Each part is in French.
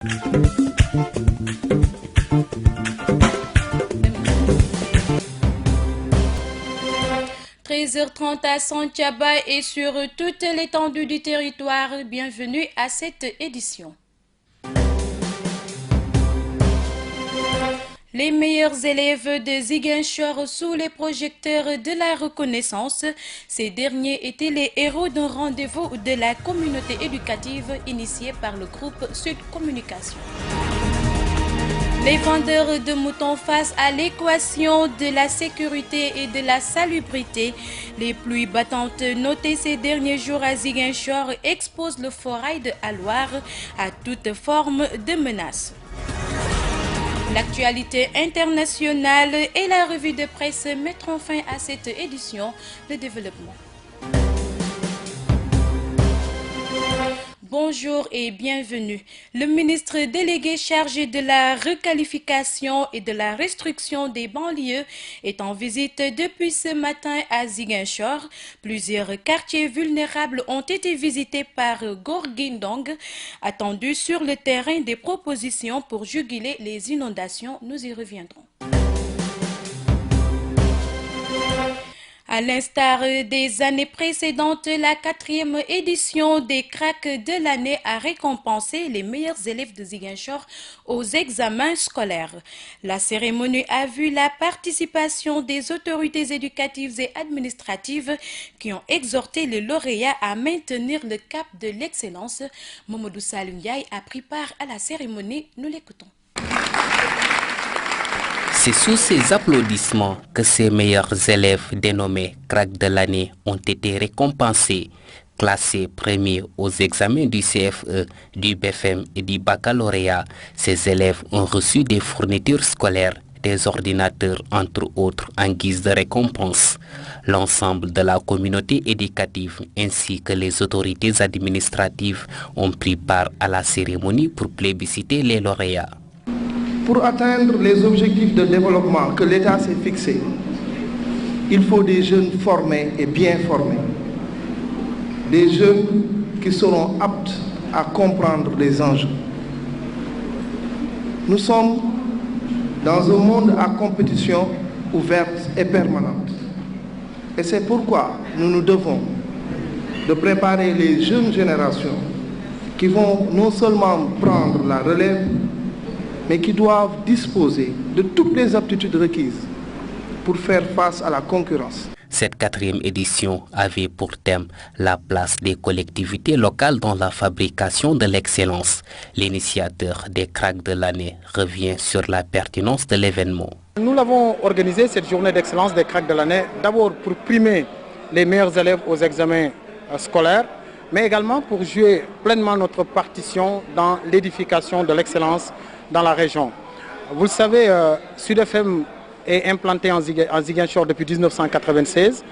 13h30 à Santhiaba et sur toute l'étendue du territoire. Bienvenue à cette édition. Les meilleurs élèves de Ziguinchor sous les projecteurs de la reconnaissance. Ces derniers étaient les héros d'un rendez-vous de la communauté éducative initié par le groupe Sud Communication. Les vendeurs de moutons face à l'équation de la sécurité et de la salubrité. Les pluies battantes notées ces derniers jours à Ziguinchor exposent le forail de Alouar à toute forme de menace. L'actualité internationale et la revue de presse mettront fin à cette édition de développement. Bonjour et bienvenue. Le ministre délégué chargé de la requalification et de la restriction des banlieues est en visite depuis ce matin à Ziguinchor. Plusieurs quartiers vulnérables ont été visités par Gorguindong, attendu sur le terrain des propositions pour juguler les inondations. Nous y reviendrons. À l'instar des années précédentes, la 4e édition des cracks de l'année a récompensé les meilleurs élèves de Ziguinchor aux examens scolaires. La cérémonie a vu la participation des autorités éducatives et administratives qui ont exhorté les lauréats à maintenir le cap de l'excellence. Mamadou Salim Ndiaye a pris part à la cérémonie. Nous l'écoutons. C'est sous ces applaudissements que ces meilleurs élèves dénommés cracks de l'année ont été récompensés. Classés premiers aux examens du CFE, du BFM et du baccalauréat, ces élèves ont reçu des fournitures scolaires, des ordinateurs entre autres en guise de récompense. L'ensemble de la communauté éducative ainsi que les autorités administratives ont pris part à la cérémonie pour plébisciter les lauréats. Pour atteindre les objectifs de développement que l'État s'est fixés, il faut des jeunes formés et bien formés. Des jeunes qui seront aptes à comprendre les enjeux. Nous sommes dans un monde à compétition ouverte et permanente. Et c'est pourquoi nous nous devons de préparer les jeunes générations qui vont non seulement prendre la relève, mais qui doivent disposer de toutes les aptitudes requises pour faire face à la concurrence. Cette 4e édition avait pour thème la place des collectivités locales dans la fabrication de l'excellence. L'initiateur des cracks de l'année revient sur la pertinence de l'événement. Nous l'avons organisé, cette journée d'excellence des cracks de l'année, d'abord pour primer les meilleurs élèves aux examens scolaires, mais également pour jouer pleinement notre partition dans l'édification de l'excellence dans la région. Vous le savez, Sud FM est implanté en Ziguinchor depuis 1996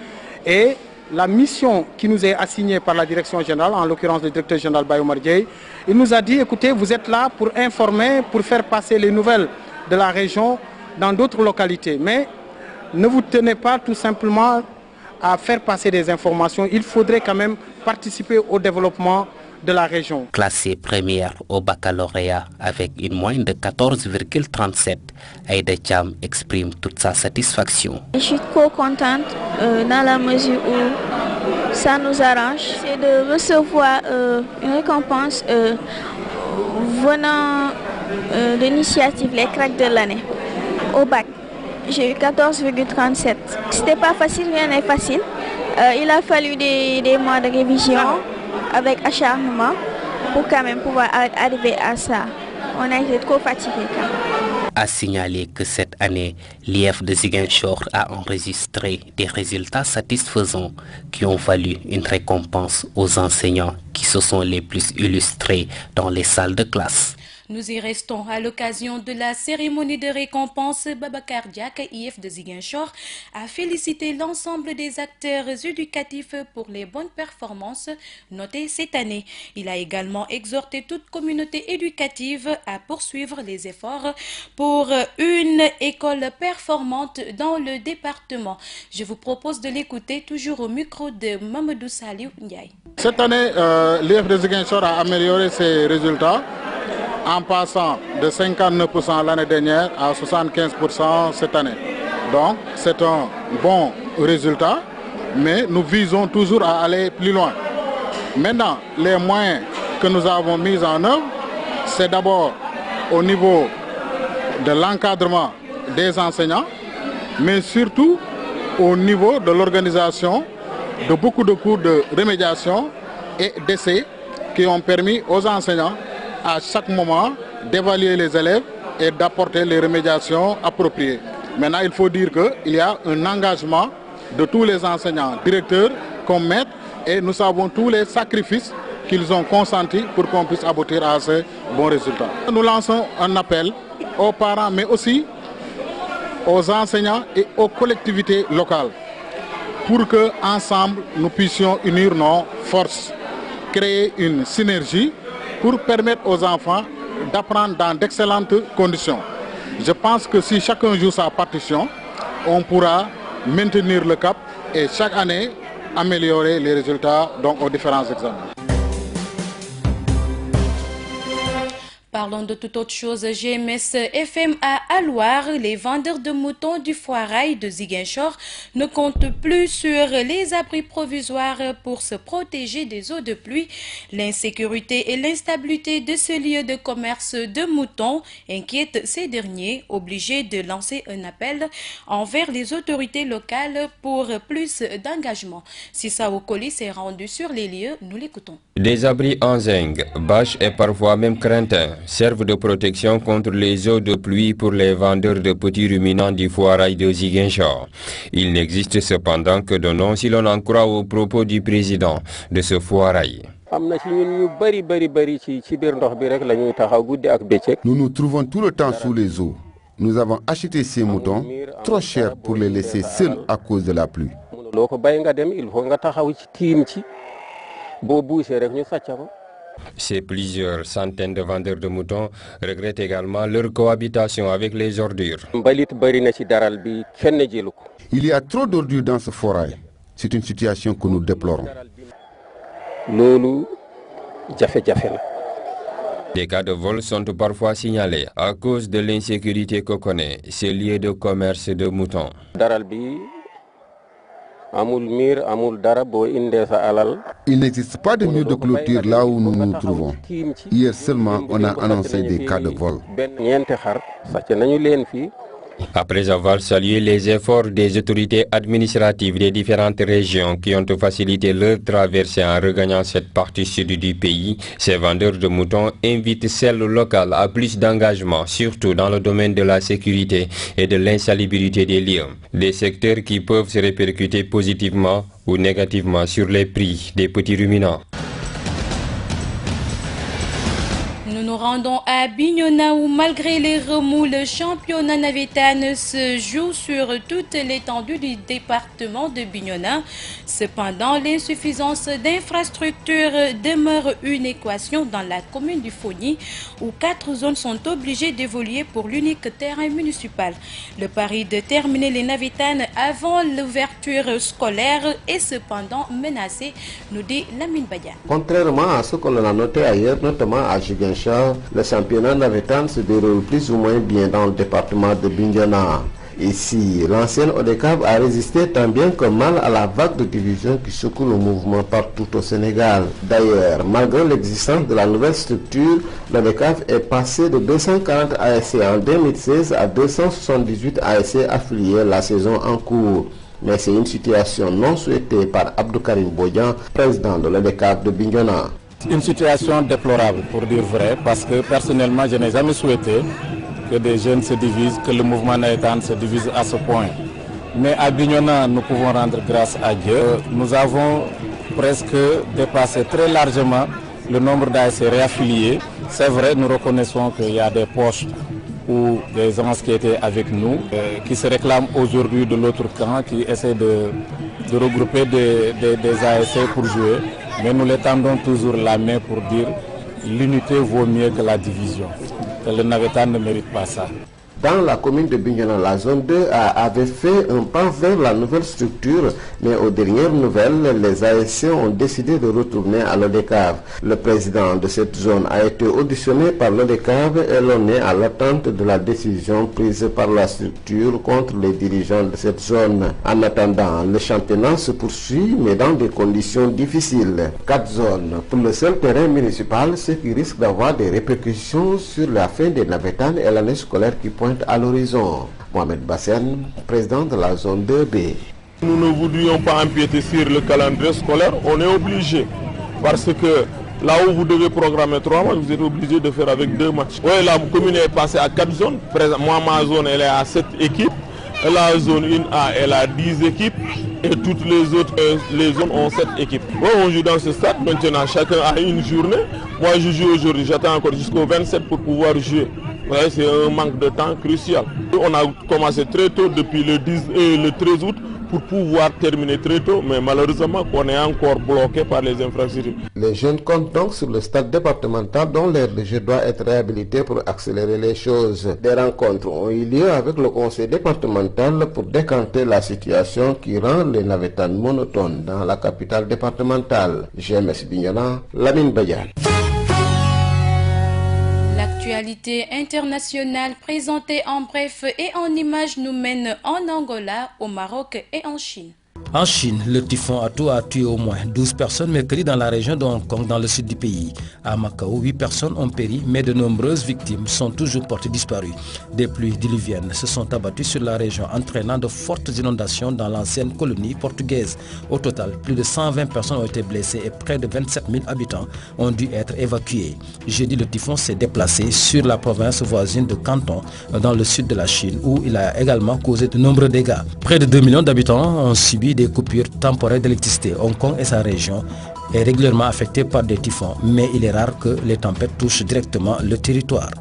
et la mission qui nous est assignée par la direction générale, en l'occurrence le directeur général Bayoumar Dieye, il nous a dit, écoutez, vous êtes là pour informer, pour faire passer les nouvelles de la région dans d'autres localités. Mais ne vous tenez pas tout simplement à faire passer des informations, il faudrait quand même participer au développement de la région. Classée première au baccalauréat avec une moyenne de 14,37, Aïda Thiam exprime toute sa satisfaction. Je suis trop contente dans la mesure où ça nous arrange. C'est de recevoir une récompense venant de l'initiative Les Cracks de l'année au bac. J'ai eu 14,37. C'était pas facile, rien n'est facile. Il a fallu des mois de révision avec acharnement pour quand même pouvoir arriver à ça. On a été trop fatigués quand même. A signaler que cette année, l'IF de Ziguinchor a enregistré des résultats satisfaisants qui ont valu une récompense aux enseignants qui se sont les plus illustrés dans les salles de classe. Nous y restons à l'occasion de la cérémonie de récompense. Babacar Diak, IF de Ziguinchor, a félicité l'ensemble des acteurs éducatifs pour les bonnes performances notées cette année. Il a également exhorté toute communauté éducative à poursuivre les efforts pour une école performante dans le département. Je vous propose de l'écouter toujours au micro de Mamadou Salim Ndiaye. Cette année, l'IF de Ziguinchor a amélioré ses résultats. en passant de 59% l'année dernière à 75% cette année. Donc c'est un bon résultat, mais nous visons toujours à aller plus loin. Maintenant, les moyens que nous avons mis en œuvre, c'est d'abord au niveau de l'encadrement des enseignants, mais surtout au niveau de l'organisation de beaucoup de cours de remédiation et d'essais qui ont permis aux enseignants à chaque moment d'évaluer les élèves et d'apporter les remédiations appropriées. Maintenant, il faut dire qu'il y a un engagement de tous les enseignants, directeurs comme maîtres, et nous savons tous les sacrifices qu'ils ont consentis pour qu'on puisse aboutir à ce bon résultat. Nous lançons un appel aux parents, mais aussi aux enseignants et aux collectivités locales pour qu'ensemble nous puissions unir nos forces, créer une synergie pour permettre aux enfants d'apprendre dans d'excellentes conditions. Je pense que si chacun joue sa partition, on pourra maintenir le cap et chaque année améliorer les résultats aux différents examens. Parlons de toute autre chose. GMS FM à Alouar, les vendeurs de moutons du foirail de Ziguinchor ne comptent plus sur les abris provisoires pour se protéger des eaux de pluie. L'insécurité et l'instabilité de ce lieu de commerce de moutons inquiètent ces derniers, obligés de lancer un appel envers les autorités locales pour plus d'engagement. Sissa Okoli s'est rendu sur les lieux, nous l'écoutons. Des abris en zinc, bâches et parfois même craintins servent de protection contre les eaux de pluie pour les vendeurs de petits ruminants du foirail de Ziguinchor. Il n'existe cependant que de nom si l'on en croit aux propos du président de ce foirail. Nous nous trouvons tout le temps sous les eaux. Nous avons acheté ces moutons trop chers pour les laisser seuls à cause de la pluie. Ces plusieurs centaines de vendeurs de moutons regrettent également leur cohabitation avec les ordures. Il y a trop d'ordures dans ce foirail. C'est une situation que nous déplorons. Des cas de vol sont parfois signalés à cause de l'insécurité que connaît ces lieux de commerce de moutons. Il n'existe pas de mur de clôture là où nous nous trouvons. Hier seulement, on a annoncé des cas de vol. Après avoir salué les efforts des autorités administratives des différentes régions qui ont facilité leur traversée en regagnant cette partie sud du pays, ces vendeurs de moutons invitent celles locales à plus d'engagement, surtout dans le domaine de la sécurité et de l'insalubrité des lieux. Des secteurs qui peuvent se répercuter positivement ou négativement sur les prix des petits ruminants. Nous nous rendons à Bignona où malgré les remous, le championnat navétane se joue sur toute l'étendue du département de Bignona. Cependant, l'insuffisance d'infrastructures demeure une équation dans la commune du Fogny où 4 zones sont obligées d'évoluer pour l'unique terrain municipal. Le pari de terminer les navétanes avant l'ouverture scolaire est cependant menacé, nous dit Lamine Badian. Contrairement à ce qu'on a noté ailleurs, notamment à Ziguinchor, le championnat navétane se déroule plus ou moins bien dans le département de Bignona. Ici, l'ancienne ODCAV a résisté tant bien que mal à la vague de division qui secoue le mouvement partout au Sénégal. D'ailleurs, malgré l'existence de la nouvelle structure, l'ODCAV est passé de 240 ASC en 2016 à 278 ASC affiliés la saison en cours. Mais c'est une situation non souhaitée par Abdou Karim Bodian, président de l'ODCAV de Bignona. Une situation déplorable pour dire vrai, parce que personnellement je n'ai jamais souhaité que des jeunes se divisent, que le mouvement navétane se divise à ce point. Mais à Bignona, nous pouvons rendre grâce à Dieu. Nous avons presque dépassé très largement le nombre d'ASC réaffiliés. C'est vrai, nous reconnaissons qu'il y a des poches ou des gens qui étaient avec nous, qui se réclament aujourd'hui de l'autre camp, qui essaient de regrouper des ASC pour jouer. Mais nous les tendons toujours la main pour dire l'unité vaut mieux que la division. Et le navétane ne mérite pas ça. Dans la commune de Bignona, la zone 2 avait fait un pas vers la nouvelle structure, mais aux dernières nouvelles, les ASC ont décidé de retourner à l'ODECAV. Le président de cette zone a été auditionné par l'ODECAV et l'on est à l'attente de la décision prise par la structure contre les dirigeants de cette zone. En attendant, le championnat se poursuit, mais dans des conditions difficiles. 4 zones pour le seul terrain municipal, ce qui risque d'avoir des répercussions sur la fin des navétanes et l'année scolaire qui pointe à l'horizon. Mohamed Bassène, président de la zone 2B. Nous ne voudrions pas empiéter sur le calendrier scolaire, on est obligé. Parce que là où vous devez programmer 3 matchs, vous êtes obligé de faire avec 2 matchs. Oui, la commune est passée à 4 zones. Moi, ma zone, elle est à 7 équipes. La zone 1A, elle a 10 équipes. Et toutes les autres les zones ont 7 équipes. Oui, on joue dans ce stade. Maintenant, chacun a une journée. Moi, je joue aujourd'hui. J'attends encore jusqu'au 27 pour pouvoir jouer. Ouais, c'est un manque de temps crucial. On a commencé très tôt, depuis le 13 août, pour pouvoir terminer très tôt, mais malheureusement on est encore bloqué par les infrastructures. Les jeunes comptent donc sur le stade départemental dont l'aire de jeu doit être réhabilité pour accélérer les choses. Des rencontres ont eu lieu avec le conseil départemental pour décanter la situation qui rend les navétanes monotones dans la capitale départementale. GMS Bignona, Lamine Bayal. L'actualité internationale présentée en bref et en images nous mène en Angola, au Maroc et en Chine. En Chine, le typhon Atou a tué au moins 12 personnes mercredi dans la région de Hong Kong, dans le sud du pays. À Macao, 8 personnes ont péri, mais de nombreuses victimes sont toujours portées disparues. Des pluies diluviennes se sont abattues sur la région, entraînant de fortes inondations dans l'ancienne colonie portugaise. Au total, plus de 120 personnes ont été blessées et près de 27 000 habitants ont dû être évacués. Jeudi, le typhon s'est déplacé sur la province voisine de Canton, dans le sud de la Chine, où il a également causé de nombreux dégâts. Près de 2 millions d'habitants ont subi des coupures temporaires d'électricité. Hong Kong et sa région est régulièrement affectée par des typhons, mais il est rare que les tempêtes touchent directement le territoire.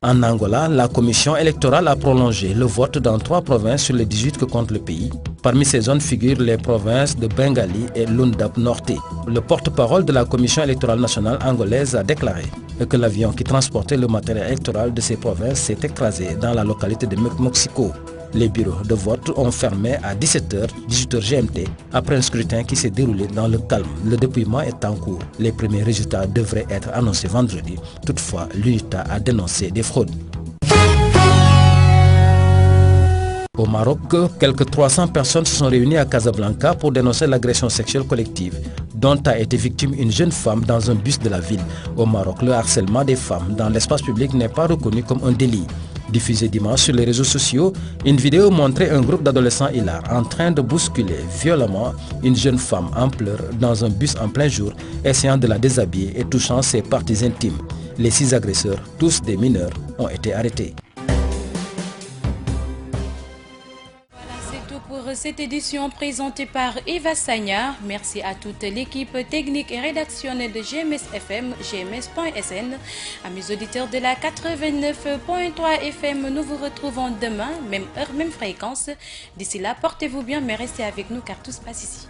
En Angola, la commission électorale a prolongé le vote dans 3 provinces sur les 18 que compte le pays. Parmi ces zones figurent les provinces de Bengali et Lundab Norte. Le porte-parole de la commission électorale nationale angolaise a déclaré que l'avion qui transportait le matériel électoral de ces provinces s'est écrasé dans la localité de Moxico. Les bureaux de vote ont fermé à 17h, 18h GMT, après un scrutin qui s'est déroulé dans le calme. Le dépouillement est en cours. Les premiers résultats devraient être annoncés vendredi. Toutefois, l'UNITA a dénoncé des fraudes. Au Maroc, quelques 300 personnes se sont réunies à Casablanca pour dénoncer l'agression sexuelle collective dont a été victime une jeune femme dans un bus de la ville. Au Maroc, le harcèlement des femmes dans l'espace public n'est pas reconnu comme un délit. Diffusée dimanche sur les réseaux sociaux, une vidéo montrait un groupe d'adolescents hilars en train de bousculer violemment une jeune femme en pleurs dans un bus en plein jour, essayant de la déshabiller et touchant ses parties intimes. Les 6 agresseurs, tous des mineurs, ont été arrêtés. Pour cette édition présentée par Eva Sagna, merci à toute l'équipe technique et rédactionnelle de GMS FM, gms.sn. À mes auditeurs de la 89.3 FM, nous vous retrouvons demain, même heure, même fréquence. D'ici là, portez-vous bien, mais restez avec nous car tout se passe ici.